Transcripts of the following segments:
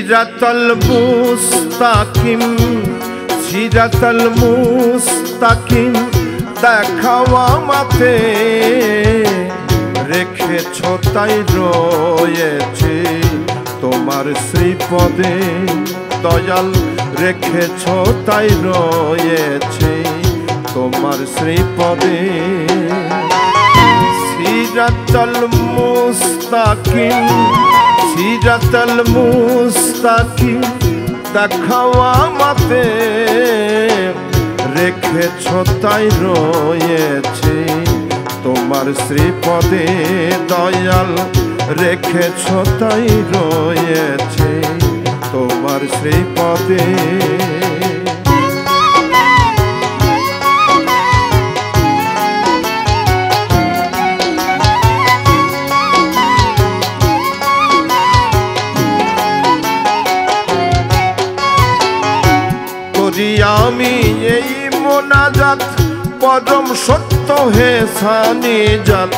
সিরাতাল মুস্তাকিম সিরাতাল মুস্তাকিম দেখাও আমাতে রেখেছ তাই রয়েছে তোমার শ্রীপদে দয়াল রেখেছ তাই রয়েছে তোমার শ্রীপদে সিরাতাল মুস্তাকিম সিরাতাল মুস্তাকিম দেখাও আমাতে রেখেছ তাই রয়েছে তোমার শ্রীপদে দয়াল রেখেছ তাই রয়েছে তোমার শ্রীপদে আমি এই মোনাজাত পরম সত্য হে সানিজাত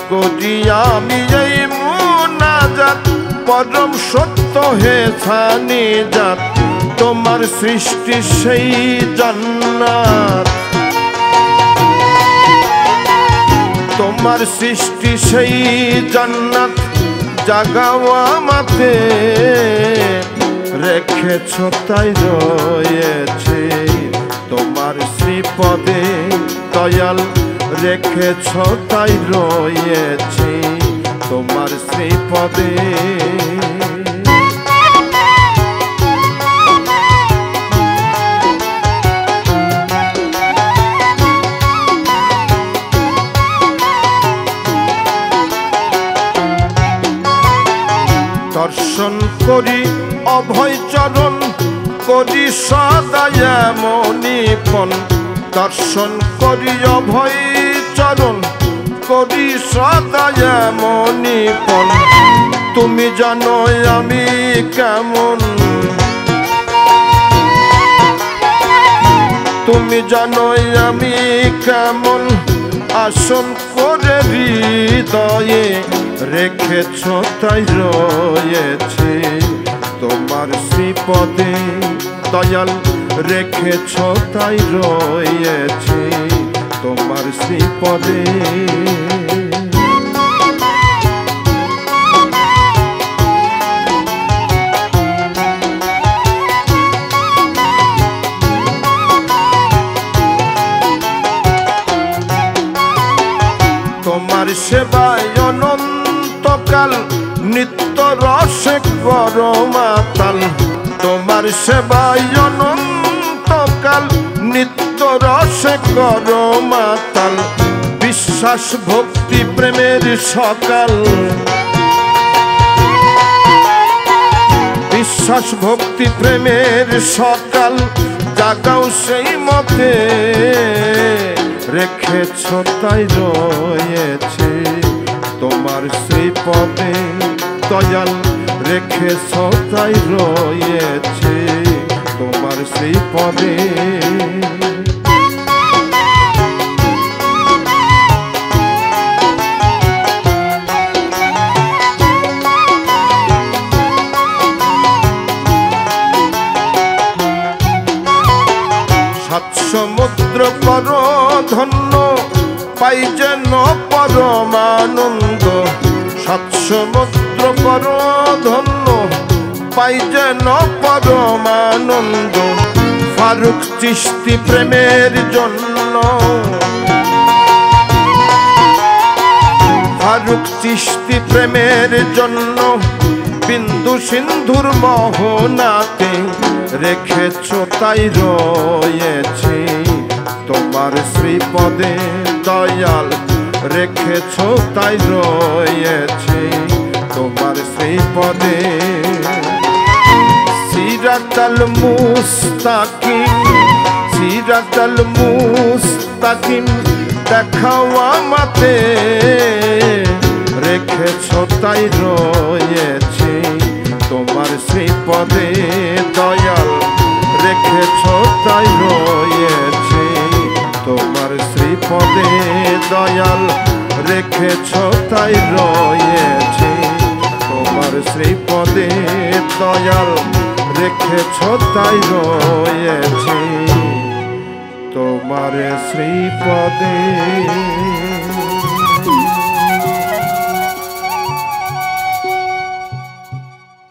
করি আমি এই মোনাজাত পরম সত্য হে সানিজাত তোমার সৃষ্টি সেই জান্নাত তোমার সৃষ্টি সেই জান্নাত জাগাও আমাতে রেখেছ তাই রয়েছে তোমার শ্রীপদে দয়াল রেখেছ তাই রয়েছে তোমার শ্রীপদে দর্শন করি অভয় চরণ করি সদা মনিপন দর্শন করি অভয় চরণ করি সদা মনিপন তুমি জানো আমি কেমন তুমি জানো আমি কেমন আসন করে হৃদয়ে রেখেছ তাই রয়েছে তোমার শ্রীপদে দয়াল রেখেছ তাই রয়েছে তোমার শ্রীপদে তোমার সেবায় অনন্তকাল নিত্য রসে করো মাতাল তোমার সেবায় অনন্তকাল নিত্য রসে করো মাতাল বিশ্বাস ভক্তি প্রেমের সকাল বিশ্বাস ভক্তি প্রেমের সকাল জাগাও সেই মতে রেখেছ তাই রয়েছে তোমার শ্রীপদে দয়াল রেখেছ তাই রয়েছে তোমার শ্রীপদে সাত সমুদ্র পর ধন্য পাই যেন পরমানন্দ সাত সমুদ্র পর ধন্য পাই যেন পরমানন্দ ফারুক চিশতি প্রেমের জন্য ফারুক চিশতি প্রেমের জন্য বিন্দু সিন্ধুর মোহনাতে রেখেছ তাই রয়েছে তোমার শ্রীপদে দয়াল রেখেছ তাই রয়েছে তোমার শ্রীপদে সিরাতাল মুস্তাকিম সিরাতাল মুস্তাকিম দেখাও আমাতে রেখেছ তাই রয়েছে তোমার শ্রীপদে দয়াল রেখেছ তাই রয়েছে তোমার শ্রীপদে দয়াল রেখেছ তাই রয়েছে তোমার শ্রীপদে দয়াল রেখেছ তাই রয়েছি তোমার শ্রীপদে।